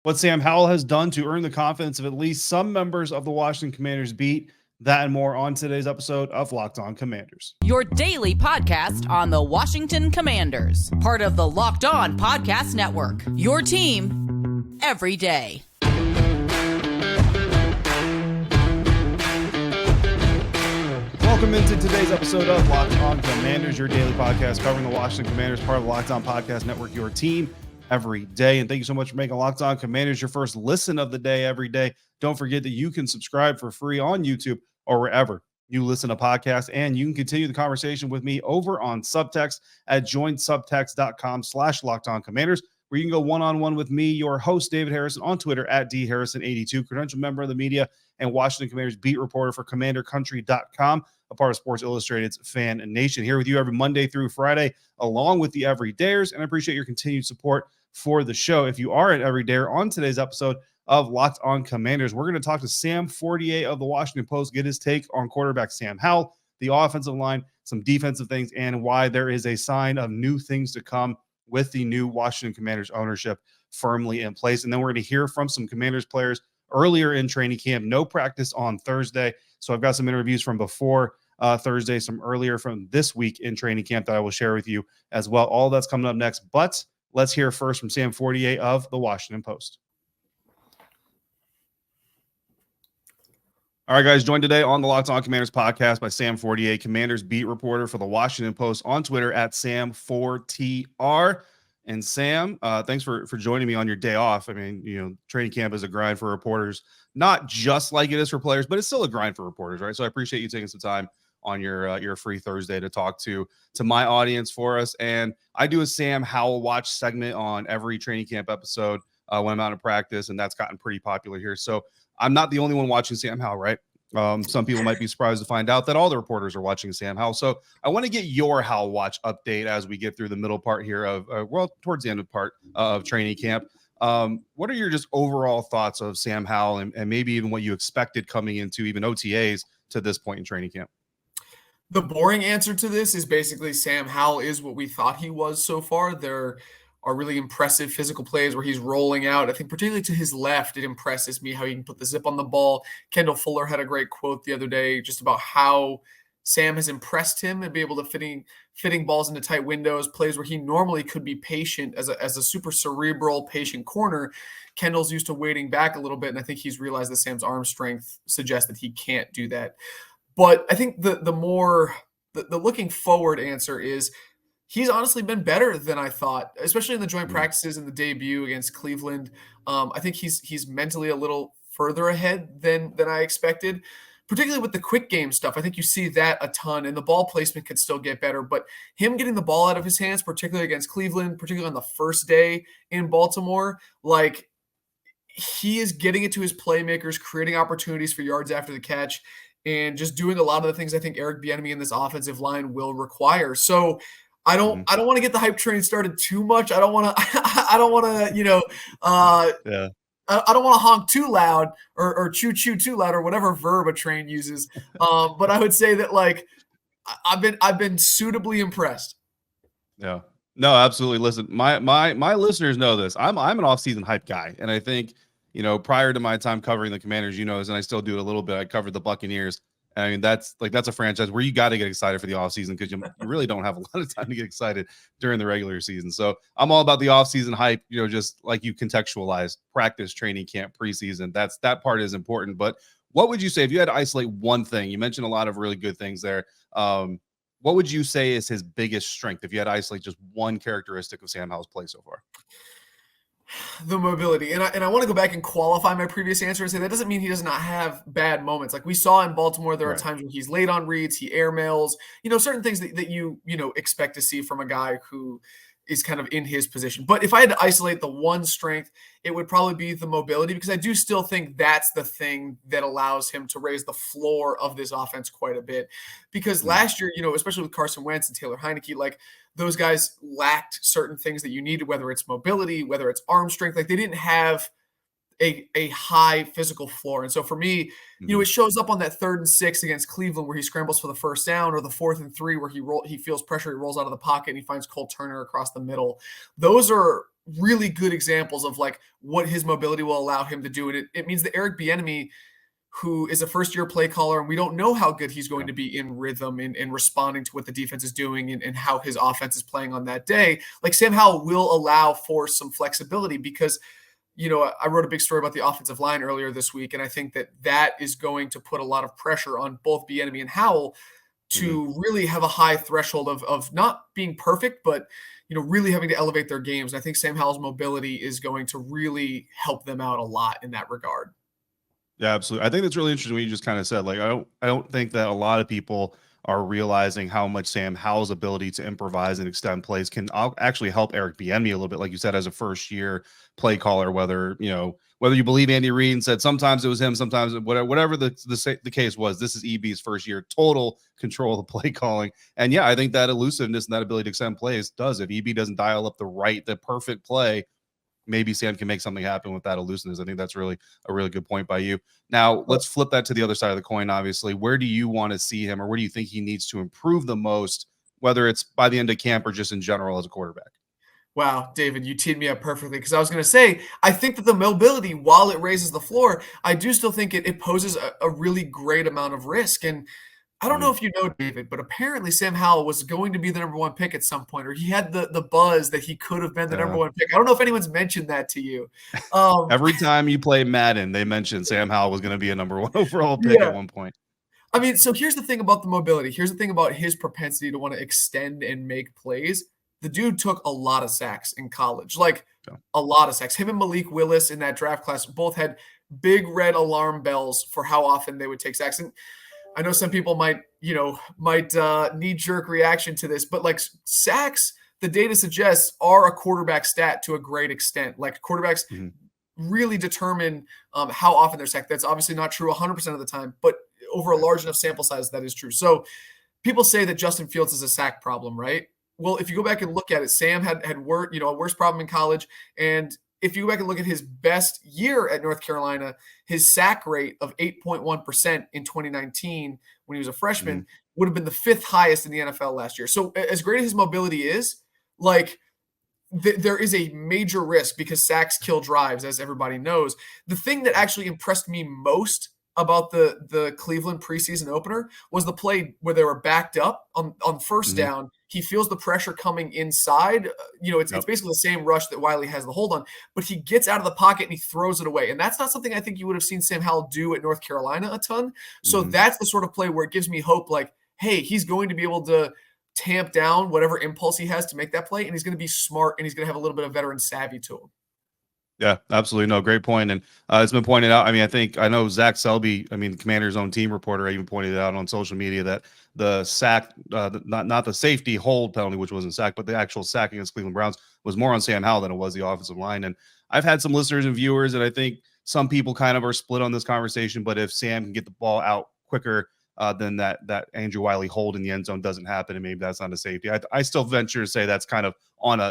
what Sam Howell has done to earn the confidence of at least some members of the Washington Commanders beat. That and more on today's episode of Locked On Commanders. Your daily podcast on the Washington Commanders. Part of the Locked On Podcast Network. Your team every day. Welcome into today's episode of Locked On Commanders, your daily podcast covering the Washington Commanders, part of the Locked On Podcast Network, your team every day. And thank you so much for making Locked On Commanders your first listen of the day every day. Don't forget that you can subscribe for free on YouTube or wherever you listen to podcasts, and you can continue the conversation with me over on Subtext at joinsubtext.com/LockedOnCommanders, where you can go one-on-one with me, your host, David Harrison, on Twitter at DHarrison82, credentialed member of the media and Washington Commanders beat reporter for CommanderCountry.com, a part of Sports Illustrated's FanNation. Here with you every Monday through Friday, along with the Everydayers, and I appreciate your continued support for the show. If you are an Everydayer, on today's episode of Locked On Commanders, we're going to talk to Sam Fortier of the Washington Post, get his take on quarterback Sam Howell, the offensive line, some defensive things, and why there is a sign of new things to come with the new Washington Commanders ownership firmly in place. And then we're going to hear from some Commanders players earlier in training camp. No practice on Thursday, so I've got some interviews from before Thursday, some earlier from this week in training camp that I will share with you as well. All that's coming up next, but let's hear first from Sam Fortier of the Washington Post. All right, guys, joined today on the Locked On Commanders podcast by Sam Fortier, Commanders beat reporter for the Washington Post, on Twitter at Sam4TR. And Sam, thanks for joining me on your day off. I mean, training camp is a grind for reporters, not just like it is for players, but it's still a grind for reporters, right? So I appreciate you taking some time on your free Thursday to talk to my audience for us. And I do a Sam Howell watch segment on every training camp episode when I'm out of practice, and that's gotten pretty popular here. So I'm not the only one watching Sam Howell, right? Some people might be surprised to find out that all the reporters are watching Sam Howell. So I want to get your Howell watch update as we get through the middle part here of, towards the end of part of training camp. What are your just overall thoughts of Sam Howell and maybe even what you expected coming into even OTAs to this point in training camp? The boring answer to this is basically Sam Howell is what we thought he was so far. There are really impressive physical plays where he's rolling out. I think particularly to his left, it impresses me how he can put the zip on the ball. Kendall Fuller had a great quote the other day just about how Sam has impressed him and be able to fitting balls into tight windows, plays where he normally could be patient as a super cerebral, patient corner. Kendall's used to waiting back a little bit, and I think he's realized that Sam's arm strength suggests that he can't do that. But I think the looking forward answer is he's honestly been better than I thought, especially in the joint practices and the debut against Cleveland. I think he's mentally a little further ahead than I expected, particularly with the quick game stuff. I think you see that a ton, and the ball placement could still get better. But him getting the ball out of his hands, particularly against Cleveland, particularly on the first day in Baltimore, like he is getting it to his playmakers, creating opportunities for yards after the catch, and just doing a lot of the things I think Eric Bieniemy and this offensive line will require. So I don't want to get the hype train started too much. I don't want to, I don't want to, I don't want to honk too loud or choo too loud or whatever verb a train uses. But I would say that like, I've been suitably impressed. Yeah, no, absolutely. Listen, my listeners know this. I'm an off-season hype guy. And I think, prior to my time covering the Commanders, and I still do it a little bit. I covered the Buccaneers. I mean, that's a franchise where you got to get excited for the offseason because you really don't have a lot of time to get excited during the regular season. So I'm all about the offseason hype, just like you contextualize practice, training camp, preseason. That part is important. But what would you say if you had to isolate one thing? You mentioned a lot of really good things there. What would you say is his biggest strength if you had to isolate just one characteristic of Sam Howell's play so far? The mobility. And I want to go back and qualify my previous answer and say that doesn't mean he does not have bad moments. Like we saw in Baltimore, there are times when he's late on reads, he airmails, certain things that you expect to see from a guy who is kind of in his position. But if I had to isolate the one strength, it would probably be the mobility, because I do still think that's the thing that allows him to raise the floor of this offense quite a bit. Because last year, especially with Carson Wentz and Taylor Heineke, like those guys lacked certain things that you needed, whether it's mobility, whether it's arm strength. Like they didn't have a high physical floor. And so for me, it shows up on that 3rd and 6 against Cleveland where he scrambles for the first down, or the 4th and 3 where he feels pressure, he rolls out of the pocket and he finds Cole Turner across the middle. Those are really good examples of like what his mobility will allow him to do. And it means that Eric Bieniemy, who is a first-year play caller, and we don't know how good he's going to be in rhythm and responding to what the defense is doing and how his offense is playing on that day. Like Sam Howell will allow for some flexibility because, I wrote a big story about the offensive line earlier this week, and I think that is going to put a lot of pressure on both Bieniemy and Howell to really have a high threshold of not being perfect, but really having to elevate their games. And I think Sam Howell's mobility is going to really help them out a lot in that regard. Yeah, absolutely. I think that's really interesting what you just kind of said. Like, I don't think that a lot of people are realizing how much Sam Howell's ability to improvise and extend plays can actually help Eric Bieniemy a little bit. Like you said, as a first year play caller, whether you believe Andy Reid and said sometimes it was him, sometimes whatever the case was, this is EB's first year, total control of the play calling. And yeah, I think that elusiveness and that ability to extend plays does. If EB doesn't dial up the perfect play, maybe Sam can make something happen with that elusiveness. I think that's really a really good point by you. Now, let's flip that to the other side of the coin, obviously. Where do you want to see him, or where do you think he needs to improve the most, whether it's by the end of camp or just in general as a quarterback? Wow, David, you teed me up perfectly because I was going to say, I think that the mobility, while it raises the floor, I do still think it poses a really great amount of risk. And I don't know if you know, David, but apparently Sam Howell was going to be the number one pick at some point, or he had the buzz that he could have been the number one pick. I don't know if anyone's mentioned that to you. Every time you play Madden, they mention Sam Howell was going to be a number one overall pick at one point. I mean, so here's the thing about the mobility. Here's the thing about his propensity to want to extend and make plays. The dude took a lot of sacks in college, like a lot of sacks. Him and Malik Willis in that draft class both had big red alarm bells for how often they would take sacks. And I know some people might knee-jerk reaction to this, but like sacks, the data suggests, are a quarterback stat to a great extent. Like quarterbacks really determine how often they're sacked. That's obviously not true 100% of the time, but over a large enough sample size, that is true. So people say that Justin Fields is a sack problem, right? Well, if you go back and look at it, Sam had a worse problem in college, and if you go back and look at his best year at North Carolina, his sack rate of 8.1% in 2019 when he was a freshman would have been the fifth highest in the NFL last year. So as great as his mobility is, like there is a major risk because sacks kill drives, as everybody knows. The thing that actually impressed me most about the Cleveland preseason opener was the play where they were backed up on first down. He feels the pressure coming inside. It's basically the same rush that Wiley has the hold on, but he gets out of the pocket and he throws it away. And that's not something I think you would have seen Sam Howell do at North Carolina a ton. So that's the sort of play where it gives me hope, like, hey, he's going to be able to tamp down whatever impulse he has to make that play, and he's going to be smart, and he's going to have a little bit of veteran savvy to him. Yeah, absolutely. No, great point. And it's been pointed out. I mean, I know Zach Selby, the Commander's own team reporter, even pointed it out on social media that the sack, not the safety hold penalty, which wasn't sack, but the actual sack against Cleveland Browns was more on Sam Howell than it was the offensive line. And I've had some listeners and viewers, and I think some people kind of are split on this conversation. But if Sam can get the ball out quicker, then that Andrew Wiley hold in the end zone doesn't happen, and maybe that's not a safety. I still venture to say that's kind of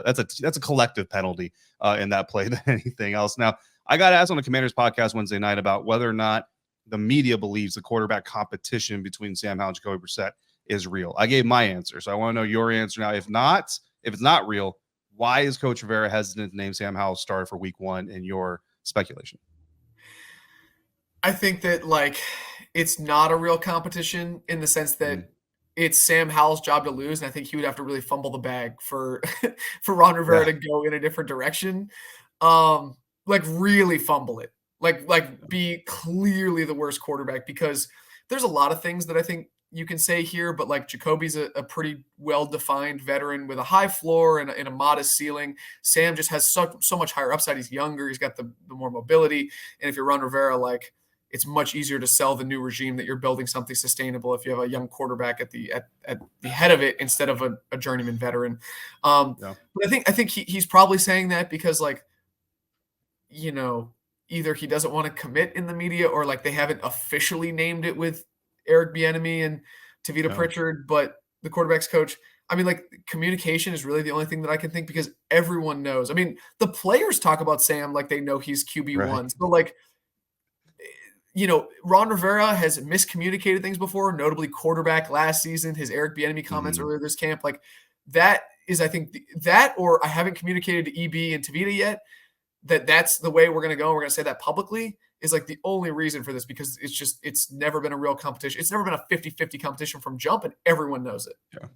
that's a collective penalty in that play than anything else. Now, I got asked on the Commanders podcast Wednesday night about whether or not the media believes the quarterback competition between Sam Howell and Jacoby Brissett is real. I gave my answer, so I want to know your answer now. If it's not real, why is Coach Rivera hesitant to name Sam Howell starter for Week 1 in your speculation? I think that it's not a real competition in the sense that it's Sam Howell's job to lose, and I think he would have to really fumble the bag for Ron Rivera to go in a different direction. Really fumble it. Be clearly the worst quarterback, because there's a lot of things that I think you can say here, but Jacoby's a pretty well-defined veteran with a high floor and a modest ceiling. Sam just has so much higher upside. He's younger. He's got the more mobility. And if you're Ron Rivera, it's much easier to sell the new regime that you're building something sustainable if you have a young quarterback at the head of it instead of a journeyman veteran. But I think he's probably saying that because either he doesn't want to commit in the media, or they haven't officially named it with Eric Bieniemy and Tavita Pritchard, but the quarterback's coach. Communication is really the only thing that I can think, because everyone knows. The players talk about Sam like they know he's QB1. So Ron Rivera has miscommunicated things before, notably quarterback last season, his Eric Bieniemy comments earlier this camp. That is, I think that, or I haven't communicated to EB and Tavita yet that's the way we're going to go. We're going to say that publicly is like the only reason for this, because it's never been a real competition. It's never been a 50-50 competition from jump, and everyone knows it. Yeah.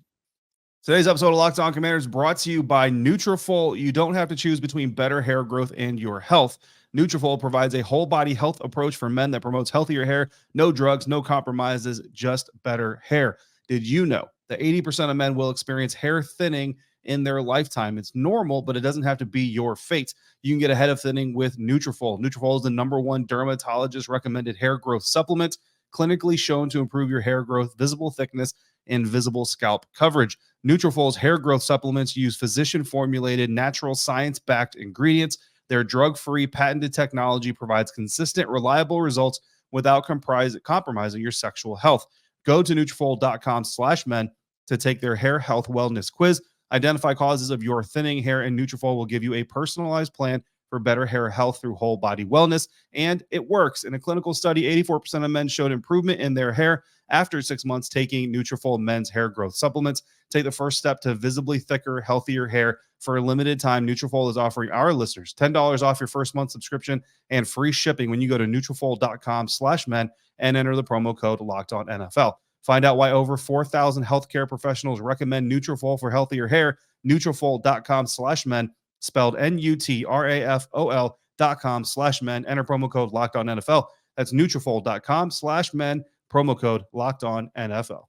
Today's episode of Locked On Commanders brought to you by Nutrafol. You don't have to choose between better hair growth and your health. Nutrafol provides a whole body health approach for men that promotes healthier hair, no drugs, no compromises, just better hair. Did you know that 80% of men will experience hair thinning in their lifetime? It's normal, but it doesn't have to be your fate. You can get ahead of thinning with Nutrafol. Nutrafol is the #1 dermatologist recommended hair growth supplement, clinically shown to improve your hair growth, visible thickness, and visible scalp coverage. Nutrafol's hair growth supplements use physician-formulated, natural, science-backed ingredients. Their drug-free, patented technology provides consistent, reliable results without compromising your sexual health. Go to Nutrafol.com/men to take their hair health wellness quiz. Identify causes of your thinning hair, and Nutrafol will give you a personalized plan for better hair health through whole body wellness. And it works. In a clinical study, 84% of men showed improvement in their hair after 6 months taking Nutrafol men's hair growth supplements. Take the first step to visibly thicker, healthier hair. For a limited time, Nutrafol is offering our listeners $10 off your first month subscription and free shipping when you go to Nutrafol.com/men and enter the promo code LOCKEDONNFL. Find out why over 4,000 healthcare professionals recommend Nutrafol for healthier hair. Nutrafol.com/men, spelled Nutrafol.com/men. Enter promo code LOCKEDONNFL. That's Nutrafol.com/men, promo code LOCKEDONNFL.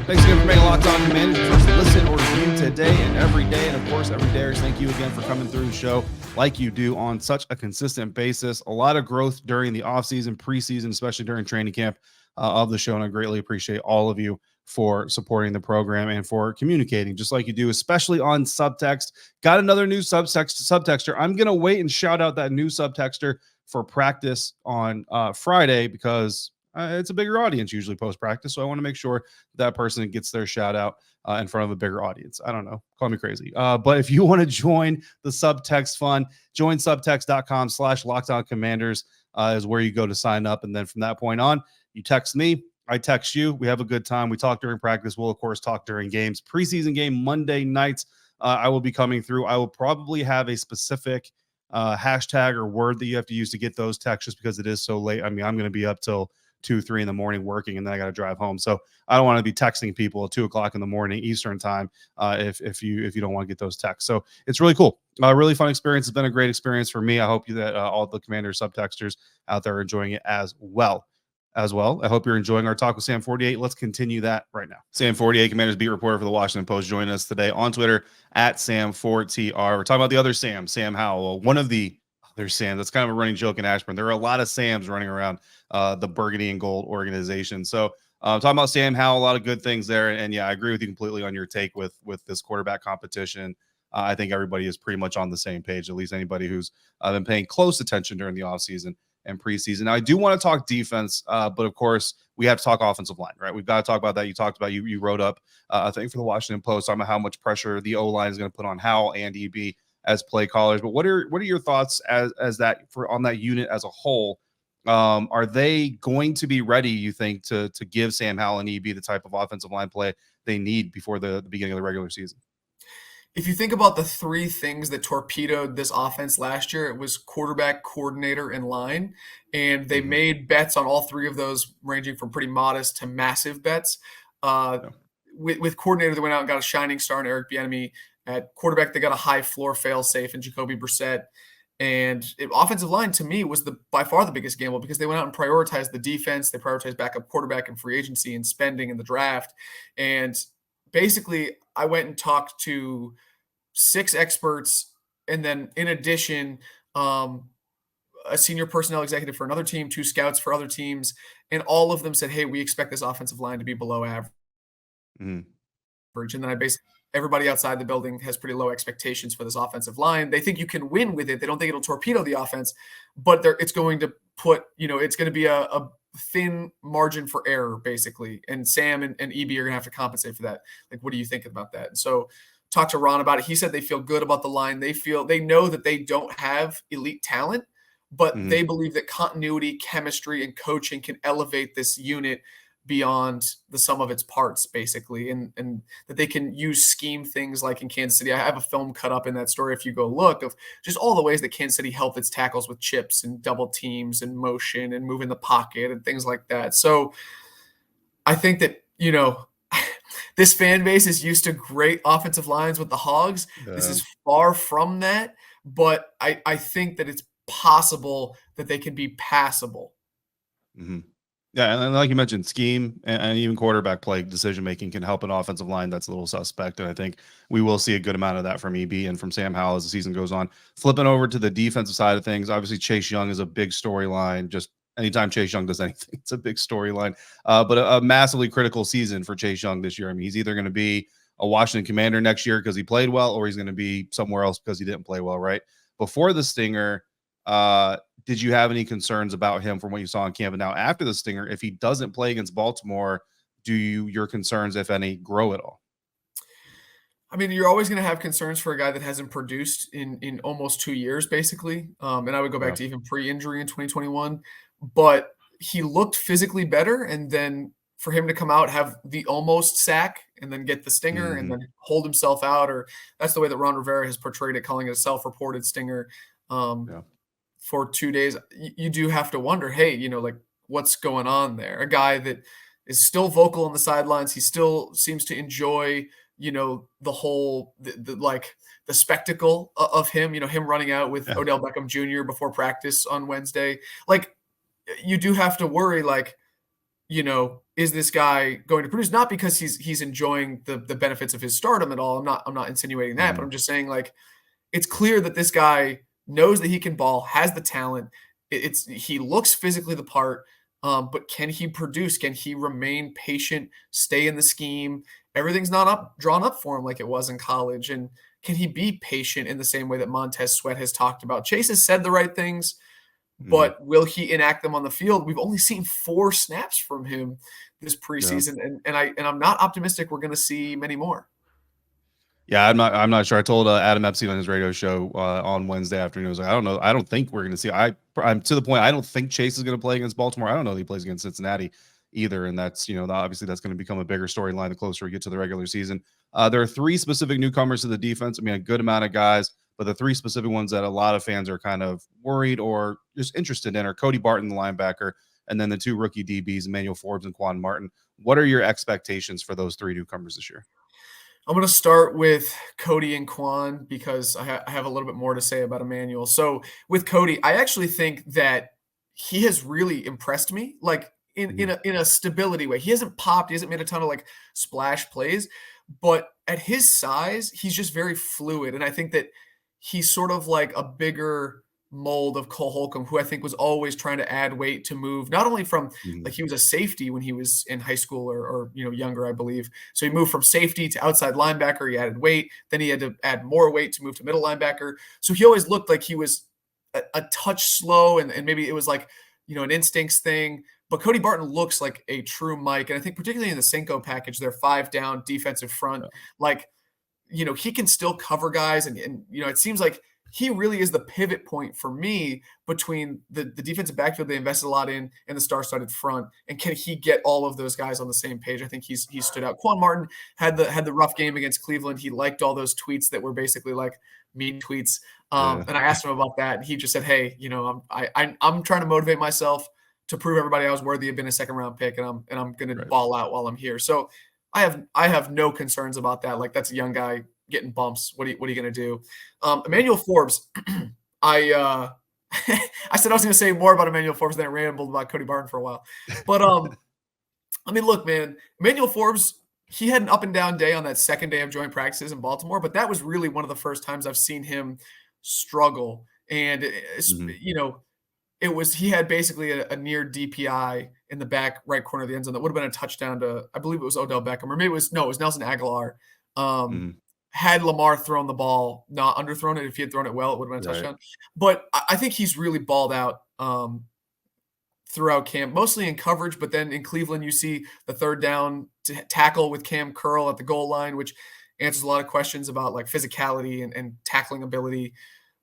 Thanks again for making Locked On Commanders your first listen or review today and every day. And of course, every day, thank you again for coming through the show like you do on such a consistent basis. A lot of growth during the offseason, preseason, especially during training camp of the show. And I greatly appreciate all of you for supporting the program and for communicating just like you do, especially on Subtext. Got another new subtexter. I'm going to wait and shout out that new subtexter for practice on Friday, because it's a bigger audience usually post-practice, so I want to make sure that person gets their shout-out in front of a bigger audience. I don't know. Call me crazy. But if you want to join the Subtext fun, join subtext.com/LockedOnCommanders is where you go to sign up. And then from that point on, you text me, I text you. We have a good time. We talk during practice. We'll, of course, talk during games. Preseason game Monday nights, I will be coming through. I will probably have a specific hashtag or word that you have to use to get those texts, just because it is so late. I mean, I'm going to be up till 2-3 in the morning working, and then I got to drive home. So I don't want to be texting people at 2:00 in the morning Eastern time if you don't want to get those texts. So it's really cool. Really fun experience. It's been a great experience for me. I hope that all the Commander subtexters out there are enjoying it as well. I hope you're enjoying our talk with Sam Fortier. Let's continue that right now. Sam Fortier, Commanders beat reporter for the Washington Post, joining us today on Twitter at Sam Fortier. We're talking about the other Sam Howell, one of the other Sam. That's kind of a running joke in Ashburn. There are a lot of Sams running around the Burgundy and Gold organization. So talking about Sam Howell, a lot of good things there. And yeah, I agree with you completely on your take with this quarterback competition. I think everybody is pretty much on the same page, at least anybody who's been paying close attention during the offseason and preseason. Now, I do want to talk defense, but of course, we have to talk offensive line, right? We've got to talk about that. You talked about, you wrote up, I think, for the Washington Post, talking about how much pressure the O-line is going to put on Howell and EB as play callers. But what are your thoughts as that on that unit as a whole? Are they going to be ready, you think, to give Sam Howell and EB the type of offensive line play they need before the beginning of the regular season? If you think about the three things that torpedoed this offense last year, it was quarterback, coordinator, and line. And they made bets on all three of those, ranging from pretty modest to massive bets. With coordinator, they went out and got a shining star in Eric Bieniemy. At quarterback, they got a high floor fail-safe in Jacoby Brissett. And offensive line, to me, was by far the biggest gamble, because they went out and prioritized the defense. They prioritized backup quarterback and free agency and spending in the draft. And basically, I went and talked to 6 experts, and then in addition, a senior personnel executive for another team, 2 scouts for other teams, and all of them said, hey, we expect this offensive line to be below average. And then everybody outside the building has pretty low expectations for this offensive line. They think you can win with it. They don't think it'll torpedo the offense, but it's going to put, it's going to be a thin margin for error, basically. And Sam and EB are going to have to compensate for that. Like, what are you thinking about that? And so talked to Ron about it. He said they feel good about the line. They know that they don't have elite talent, but they believe that continuity, chemistry, and coaching can elevate this unit beyond the sum of its parts, basically, and that they can use scheme things like in Kansas City. I have a film cut up in that story if you go look, of just all the ways that Kansas City helped its tackles with chips and double teams and motion and move in the pocket and things like that. So I think that, this fan base is used to great offensive lines with the Hogs. This is far from that, but I think that it's possible that they can be passable. Mm-hmm. Yeah, and like you mentioned, scheme and even quarterback play decision-making can help an offensive line that's a little suspect, and I think we will see a good amount of that from EB and from Sam Howell as the season goes on. Flipping over to the defensive side of things, obviously Chase Young is a big storyline. Just anytime Chase Young does anything, it's a big storyline. But a massively critical season for Chase Young this year. I mean, he's either going to be a Washington Commander next year because he played well, or he's going to be somewhere else because he didn't play well, right? Before the Stinger, did you have any concerns about him from what you saw in camp? And now after the Stinger, if he doesn't play against Baltimore, do your concerns, if any, grow at all? I mean, you're always going to have concerns for a guy that hasn't produced in almost 2 years, basically. And I would go back to even pre-injury in 2021. But he looked physically better, and then for him to come out, have the almost sack, and then get the Stinger, and then hold himself out, or that's the way that Ron Rivera has portrayed it, calling it a self-reported Stinger. For 2 days, you do have to wonder, hey, like, what's going on there? A guy that is still vocal on the sidelines. He still seems to enjoy, the whole, the spectacle of him, him running out with Odell Beckham Jr. before practice on Wednesday. Like, you do have to worry, like, is this guy going to produce? Not because he's enjoying the benefits of his stardom at all. I'm not insinuating that, but I'm just saying, like, it's clear that this guy knows that he can ball, has the talent. He looks physically the part, but can he produce? Can he remain patient, stay in the scheme? Everything's not drawn up for him like it was in college. And can he be patient in the same way that Montez Sweat has talked about? Chase has said the right things, but will he enact them on the field? We've only seen 4 snaps from him this preseason, and I'm not optimistic we're going to see many more. Yeah, I'm not sure. I told Adam Epstein on his radio show on Wednesday afternoon. I was like, I don't know. I don't think we're going to see. I'm to the point. I don't think Chase is going to play against Baltimore. I don't know if he plays against Cincinnati either. And that's, obviously that's going to become a bigger storyline the closer we get to the regular season. There are 3 specific newcomers to the defense. I mean, a good amount of guys, but the 3 specific ones that a lot of fans are kind of worried or just interested in are Cody Barton, the linebacker, and then the 2 rookie DBs, Emmanuel Forbes and Quan Martin. What are your expectations for those 3 newcomers this year? I'm going to start with Cody and Quan because I have a little bit more to say about Emmanuel. So with Cody, I actually think that he has really impressed me, like in a stability way. He hasn't popped. He hasn't made a ton of like splash plays, but at his size, he's just very fluid. And I think that he's sort of like a bigger mold of Cole Holcomb, who I think was always trying to add weight to move, not only from like he was a safety when he was in high school or younger, I believe. So he moved from safety to outside linebacker. He added weight. Then he had to add more weight to move to middle linebacker. So he always looked like he was a touch slow, and maybe it was like, an instincts thing. But Cody Barton looks like a true Mike. And I think particularly in the Cinco package, their 5-down defensive front, he can still cover guys. And it seems like he really is the pivot point for me between the defensive backfield they invested a lot in and the star-studded front. And can he get all of those guys on the same page? I think he stood out. Quan Martin had the rough game against Cleveland. He liked all those tweets that were basically like mean tweets. And I asked him about that. And he just said, hey, I'm trying to motivate myself to prove everybody I was worthy of being a second-round pick, and I'm going to ball out while I'm here. So I have no concerns about that. Like, that's a young guy getting bumps. What are you going to do? Emmanuel Forbes, I said I was going to say more about Emmanuel Forbes than I rambled about Cody Barton for a while. But, I mean, look, man, Emmanuel Forbes, he had an up and down day on that second day of joint practices in Baltimore, but that was really one of the first times I've seen him struggle. And, he had basically a near DPI in the back right corner of the end zone. That would have been a touchdown to, I believe it was Odell Beckham, or maybe it was Nelson Aguilar. Had Lamar thrown the ball, not underthrown it, if he had thrown it well, it would have been a touchdown. But I think he's really balled out throughout camp, mostly in coverage. But then in Cleveland, you see the 3rd down tackle with Cam Curl at the goal line, which answers a lot of questions about like physicality and tackling ability.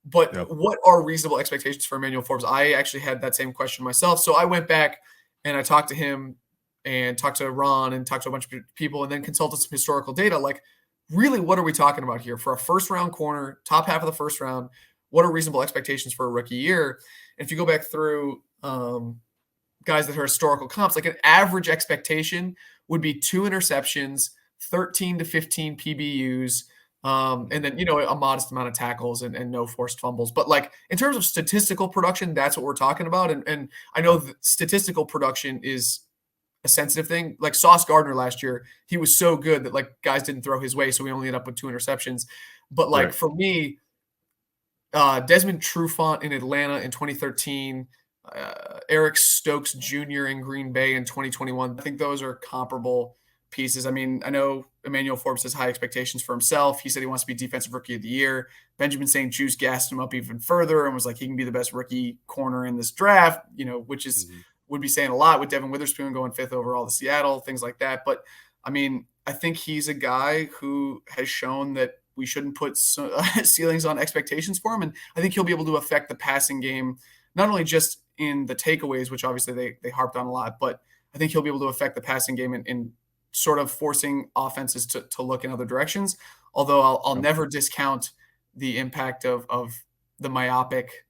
But what are reasonable expectations for Emmanuel Forbes? I actually had that same question myself. So I went back and I talked to him and talked to Ron and talked to a bunch of people and then consulted some historical data. Like, really, what are we talking about here? For a first-round corner, top half of the first round, what are reasonable expectations for a rookie year? And if you go back through guys that are historical comps, like an average expectation would be 2 interceptions, 13 to 15 PBUs, and then, a modest amount of tackles and no forced fumbles. But like in terms of statistical production, that's what we're talking about. And I know that statistical production is a sensitive thing. Like Sauce Gardner last year, he was so good that like guys didn't throw his way, so we only ended up with 2 interceptions. But like for me, Desmond Trufant in Atlanta in 2013, Eric Stokes Jr. in Green Bay in 2021. I think those are comparable pieces. I mean, I know Emmanuel Forbes has high expectations for himself. He said he wants to be Defensive Rookie of the Year. Benjamin St. Juste gassed him up even further and was like, he can be the best rookie corner in this draft, which is would be saying a lot with Devin Witherspoon going 5th overall to Seattle, things like that. But I mean, I think he's a guy who has shown that we shouldn't put ceilings on expectations for him. And I think he'll be able to affect the passing game, not only just in the takeaways, which obviously they harped on a lot, but I think he'll be able to affect the passing game in sort of forcing offenses to look in other directions. Although I'll never discount the impact of the myopic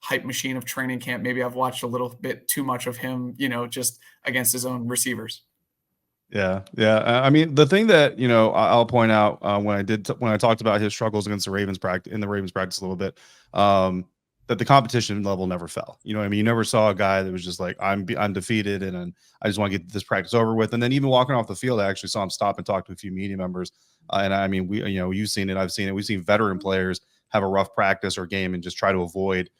hype machine of training camp. Maybe I've watched a little bit too much of him, just against his own receivers. Yeah. I mean, the thing that I'll point out when I talked about his struggles against the Ravens practice a little bit, that the competition level never fell. You know what I mean? You never saw a guy that was just like, I'm defeated and I just want to get this practice over with. And then even walking off the field, I actually saw him stop and talk to a few media members. And I mean, you've seen it, I've seen it. We've seen veteran players have a rough practice or game and just try to avoid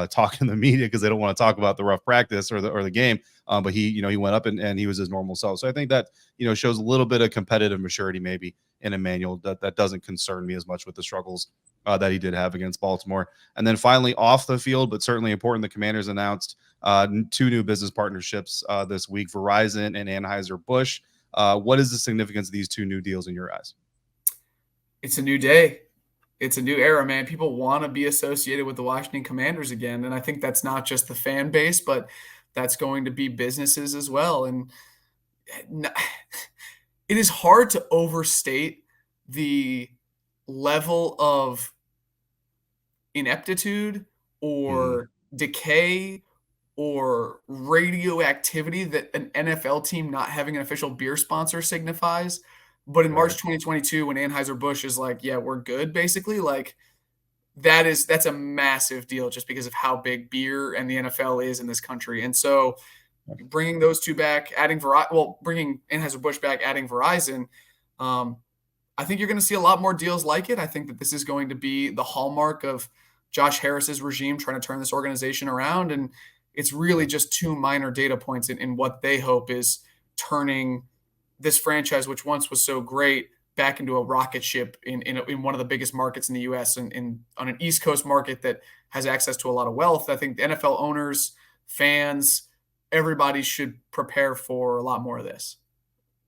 talking to the media because they don't want to talk about the rough practice or the game. But he went up and he was his normal self. So I think that, shows a little bit of competitive maturity maybe in Emmanuel that doesn't concern me as much with the struggles that he did have against Baltimore. And then finally off the field, but certainly important, the Commanders announced 2 new business partnerships this week, Verizon and Anheuser-Busch. What is the significance of these 2 new deals in your eyes? It's a new day. It's a new era, man. People want to be associated with the Washington Commanders again. And I think that's not just the fan base, but that's going to be businesses as well. And it is hard to overstate the level of ineptitude or decay or radioactivity that an NFL team not having an official beer sponsor signifies. But in March 2022, when Anheuser-Busch is like, yeah, we're good, basically, like that's a massive deal just because of how big beer and the NFL is in this country. And so bringing those 2 back, bringing Anheuser-Busch back, adding Verizon, I think you're going to see a lot more deals like it. I think that this is going to be the hallmark of Josh Harris's regime trying to turn this organization around. And it's really just 2 minor data points in what they hope is turning this franchise, which once was so great, back into a rocket ship in one of the biggest markets in the U.S. and on an East Coast market that has access to a lot of wealth. I think the NFL owners, fans, everybody should prepare for a lot more of this.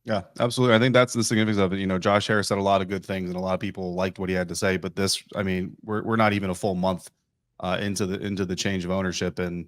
Yeah, absolutely. I think that's the significance of it. Josh Harris said a lot of good things and a lot of people liked what he had to say, but this, I mean, we're not even a full month into the change of ownership. And,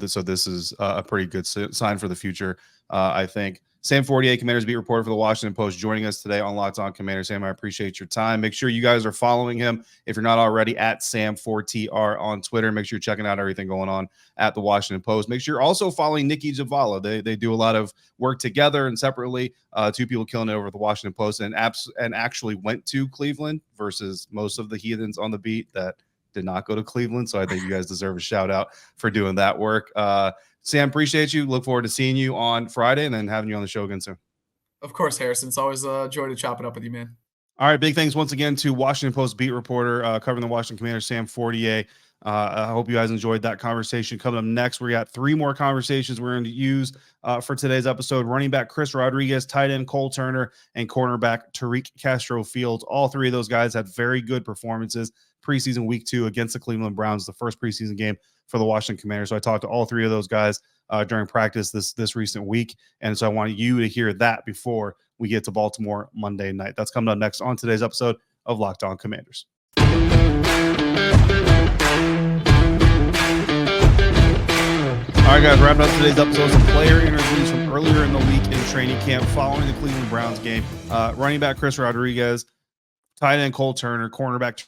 so this is a pretty good sign for the future. I think Sam Fortier, Commanders beat reporter for the Washington Post, joining us today on Locked On Commanders. Sam, I appreciate your time. Make sure you guys are following him if you're not already at Sam Fortier on Twitter. Make sure you're checking out everything going on at the Washington Post. Make sure you're also following Nikki Javala. They do a lot of work together and separately. 2 people killing it over at the Washington Post and actually went to Cleveland versus most of the heathens on the beat that did not go to Cleveland. So I think you guys deserve a shout out for doing that work. Sam, appreciate you. Look forward to seeing you on Friday and then having you on the show again soon. Of course, Harrison. It's always a joy to chop it up with you, man. All right. Big thanks once again to Washington Post beat reporter covering the Washington Commanders, Sam Fortier. I hope you guys enjoyed that conversation. Coming up next, we got 3 more conversations we're going to use for today's episode. Running back Chris Rodriguez, tight end Cole Turner, and cornerback Tariq Castro-Fields. All 3 of those guys had very good performances preseason week 2 against the Cleveland Browns, the first preseason game for the Washington Commanders. So I talked to all 3 of those guys during practice this recent week. And so I wanted you to hear that before we get to Baltimore Monday night. That's coming up next on today's episode of Locked On Commanders. All right, guys, wrapping up today's episode. Some player interviews from earlier in the week in training camp following the Cleveland Browns game. Running back Chris Rodriguez, tight end Cole Turner, cornerback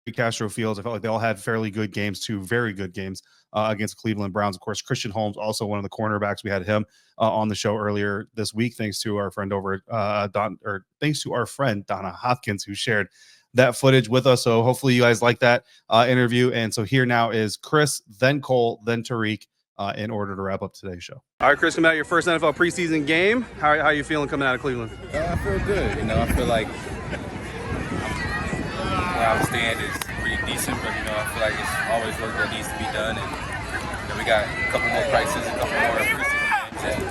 Tariq Castro-Fields. I felt like they all had fairly good games, 2 very good games against Cleveland Browns. Of course, Christian Holmes, also one of the cornerbacks. We had him on the show earlier this week, thanks to our friend thanks to our friend Donna Hopkins, who shared that footage with us. So hopefully you guys like that interview. And so here now is Chris, then Cole, then Tariq, in order to wrap up today's show. All right, Chris, coming out of your first NFL preseason game. How are you feeling coming out of Cleveland? I feel good. I feel like where I stand is pretty decent, but I feel like it's always work that needs to be done. And we got a couple more practices, a couple more preseason games,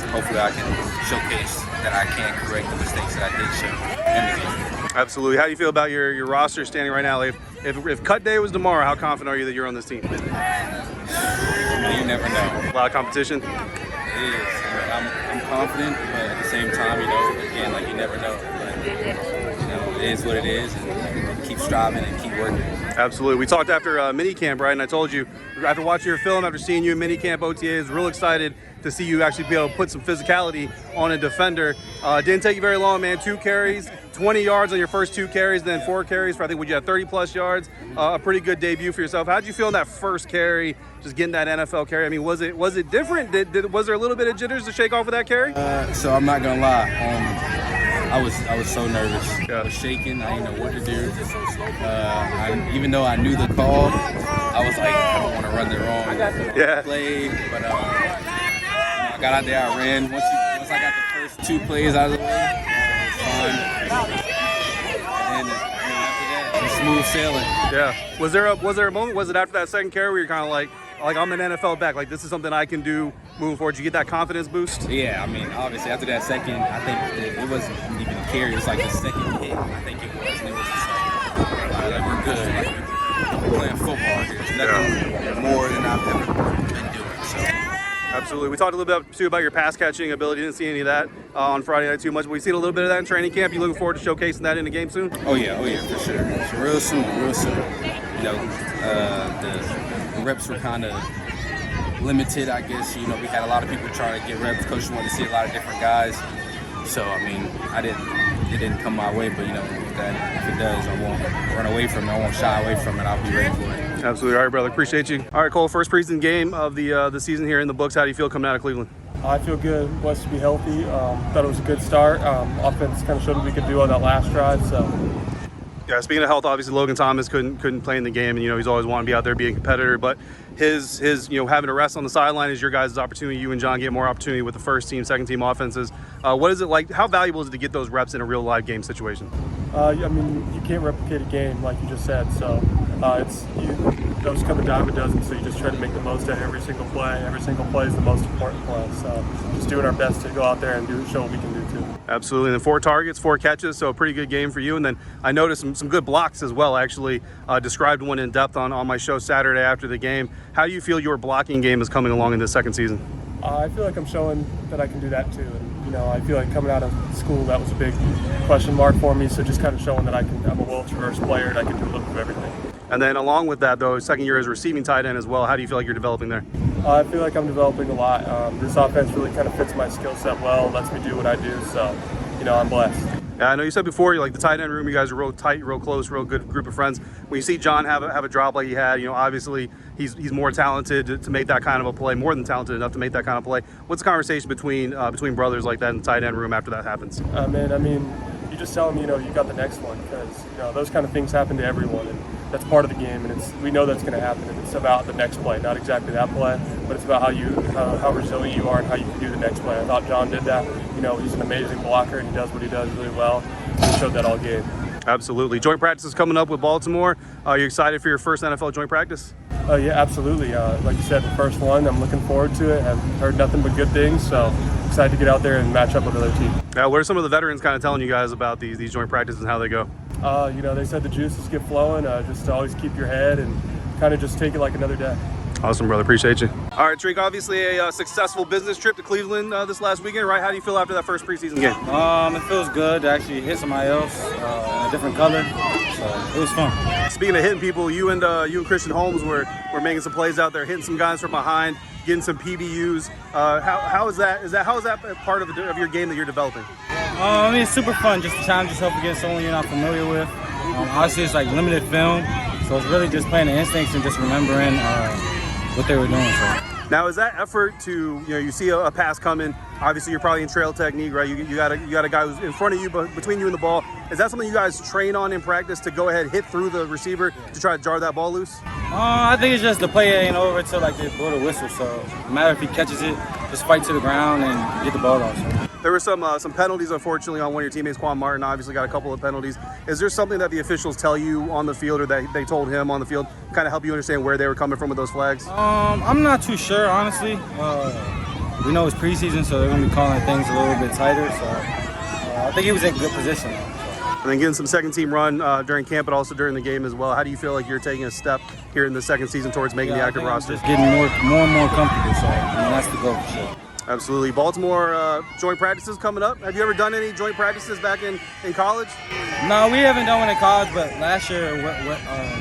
and hopefully I can showcase that I can correct the mistakes that I did show in the game. Absolutely. How do you feel about your roster standing right now? If cut day was tomorrow, how confident are you that you're on this team? You never know. A lot of competition. It is. I'm confident, but at the same time, again, like you never know. But, it is what it is, and keep striving and keep working. Absolutely. We talked after minicamp, right? And I told you, after watching your film, after seeing you in minicamp OTAs, real excited to see you actually be able to put some physicality on a defender. Didn't take you very long, man. 2 carries, 20 yards on your first 2 carries, then 4 carries for, I think, would you have 30-plus yards? A pretty good debut for yourself. How did you feel in that first carry, just getting that NFL carry? I mean, was it different? Was there a little bit of jitters to shake off with that carry? So I'm not going to lie. I was so nervous. Yeah. I was shaking. I didn't know what to do. Even though I knew the call, I was like, I don't want to run the wrong play. But I got out there, I ran. Once I got the first 2 plays out of the way, fine. And then after that, smooth sailing. Yeah. Was there a moment? Was it after that second carry where you're kind of like I'm an NFL back, like this is something I can do moving forward? Did you get that confidence boost? Yeah, I mean, obviously after that second, I think it wasn't even a carry. It was like the second hit, I think it was. And it was just like we're good. We're playing football here. There's nothing more than I've ever been doing. So. Absolutely. We talked a little bit too about your pass catching ability. Didn't see any of that on Friday night too much, but we've seen a little bit of that in training camp. You looking forward to showcasing that in the game soon? Oh yeah, for sure. So real soon. The reps were kind of limited, I guess. We had a lot of people trying to get reps. Coach wanted to see a lot of different guys. So, I mean, it didn't come my way, but, if it does, I won't run away from it. I won't shy away from it. I'll be ready for it. Absolutely. All right, brother. Appreciate you. All right, Cole, first preseason game of the season here in the books. How do you feel coming out of Cleveland? I feel good. Blessed to be healthy. Thought it was a good start. Offense kind of showed what we could do on that last drive, so. Yeah, speaking of health, obviously Logan Thomas couldn't play in the game, and he's always wanted to be out there being a competitor. But his having to rest on the sideline is your guys' opportunity. You and John get more opportunity with the first team, second team offenses. What is it like? How valuable is it to get those reps in a real live game situation? I mean, you can't replicate a game like you just said. So those come a dime a dozen. So you just try to make the most out of every single play. Every single play is the most important play. So just doing our best to go out there and show what we can do too. Absolutely. And then 4 targets, 4 catches, so a pretty good game for you. And then I noticed some good blocks as well. I actually described one in depth on my show Saturday after the game. How do you feel your blocking game is coming along in this second season? I feel like I'm showing that I can do that too. And, I feel like coming out of school, that was a big question mark for me. So just kind of showing that I'm a well-traversed player and I can do a little bit of everything. And then along with that, though, second year as receiving tight end as well. How do you feel like you're developing there? I feel like I'm developing a lot. This offense really kind of fits my skill set well, lets me do what I do. So, I'm blessed. Yeah, I know you said before, like the tight end room, you guys are real tight, real close, real good group of friends. When you see John have a drop like he had, obviously he's more talented to make that kind of a play, more than talented enough to make that kind of play. What's the conversation between brothers like that in the tight end room after that happens? Man, I mean, you just tell them, you got the next one, because those kind of things happen to everyone, and that's part of the game, and we know that's going to happen, and it's about the next play, not exactly that play, but it's about how resilient you are and how you can do the next play. I thought John did that. He's an amazing blocker, and he does what he does really well. He showed that all game. Absolutely. Joint practice is coming up with Baltimore. Are you excited for your first NFL joint practice? Yeah, absolutely. Like you said, the first one, I'm looking forward to it. I've heard nothing but good things, so excited to get out there and match up with another team. Yeah, what are some of the veterans kind of telling you guys about these joint practices and how they go? They said the juices get flowing, just to always keep your head and kind of just take it like another day. Awesome, brother. Appreciate you. All right, Tariq, obviously a successful business trip to Cleveland this last weekend, right? How do you feel after that first preseason game? It feels good to actually hit somebody else in a different color, so it was fun. Speaking of hitting people, you and Christian Holmes were making some plays out there, hitting some guys from behind. getting some PBUs. How is that? How is that part of your game that you're developing? I mean, it's super fun just to challenge yourself against someone you're not familiar with. Obviously, it's like limited film, so it's really just playing the instincts and just remembering what they were doing. So. Now, is that effort to, you see a pass coming, obviously you're probably in trail technique, right? You got a guy who's in front of you, but between you and the ball. Is that something you guys train on in practice to go ahead, hit through the receiver to try to jar that ball loose? I think it's just the play ain't over until like they blow the whistle. So no matter if he catches it, just fight to the ground and get the ball off. So. There were some penalties, unfortunately, on one of your teammates, Quan Martin. Obviously got a couple of penalties. Is there something that the officials tell you on the field or that they told him on the field, kind of help you understand where they were coming from with those flags? I'm not too sure, honestly. We know it's preseason, so they're going to be calling things a little bit tighter. So I think he was in good position. And then getting some second-team run during camp, but also during the game as well. How do you feel like you're taking a step here in the second season towards making the active roster? Just getting more and more comfortable. So that's the goal for sure. Absolutely. Baltimore joint practices coming up. Have you ever done any joint practices back in college? No, we haven't done one in college, but last year,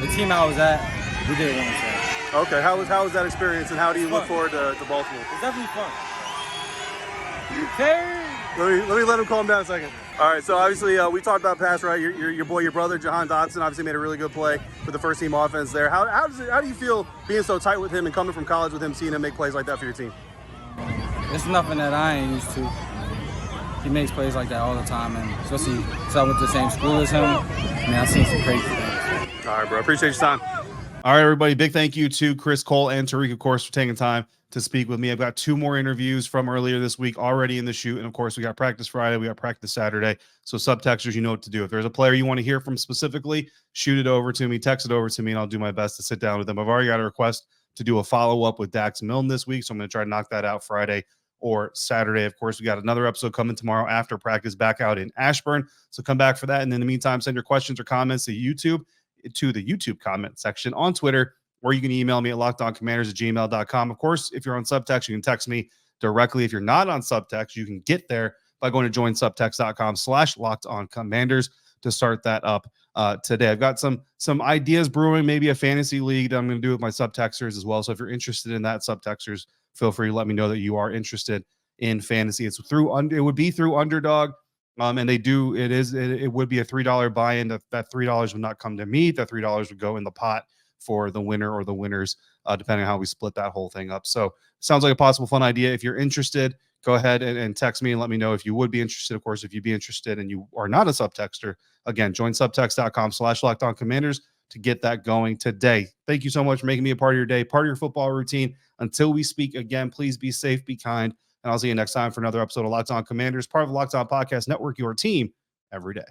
the team I was at, we did one. So. Okay. How was that experience, and how do you look forward to Baltimore? It's definitely fun. Okay. Let him calm down a second. All right, so obviously we talked about pass, right? Your brother, Jahan Dotson, obviously made a really good play with the first team offense there. How do you feel being so tight with him and coming from college with him, seeing him make plays like that for your team? It's nothing that I ain't used to. He makes plays like that all the time, and especially since I went to the same school as him, I've seen some crazy things. All right, bro. Appreciate your time. All right, everybody. Big thank you to Chris Cole and Tariq, of course, for taking time to speak with me. I've got 2 more interviews from earlier this week already in the shoot. And of course, we got practice Friday. We got practice Saturday. So subtexters, you know what to do. If there's a player you want to hear from specifically, shoot it over to me, text it over to me, and I'll do my best to sit down with them. I've already got a request to do a follow-up with Dax Milne this week. So I'm going to try to knock that out Friday or Saturday. Of course, we got another episode coming tomorrow after practice back out in Ashburn. So come back for that. And in the meantime, send your questions or comments to the YouTube comment section on Twitter, or you can email me at lockedoncommanders@gmail.com. Of course, if you're on Subtext, you can text me directly. If you're not on Subtext, you can get there by going to joinsubtext.com/lockedoncommanders to start that up today. I've got some ideas brewing, maybe a fantasy league that I'm going to do with my Subtexters as well. So if you're interested in that, Subtexters, feel free to let me know that you are interested in fantasy. It would be through Underdog. And it would be a $3 buy-in. That $3 would not come to me. That $3 would go in the pot for the winner or the winners, depending on how we split that whole thing up. So sounds like a possible fun idea. If you're interested, go ahead and text me and let me know if you would be interested. Of course, if you'd be interested and you are not a subtexter, again, join subtext.com/lockedoncommanders to get that going today. Thank you so much for making me a part of your day, part of your football routine. Until we speak again, please be safe, be kind, and I'll see you next time for another episode of Locked On Commanders, part of the Locked On Podcast Network, your team every day.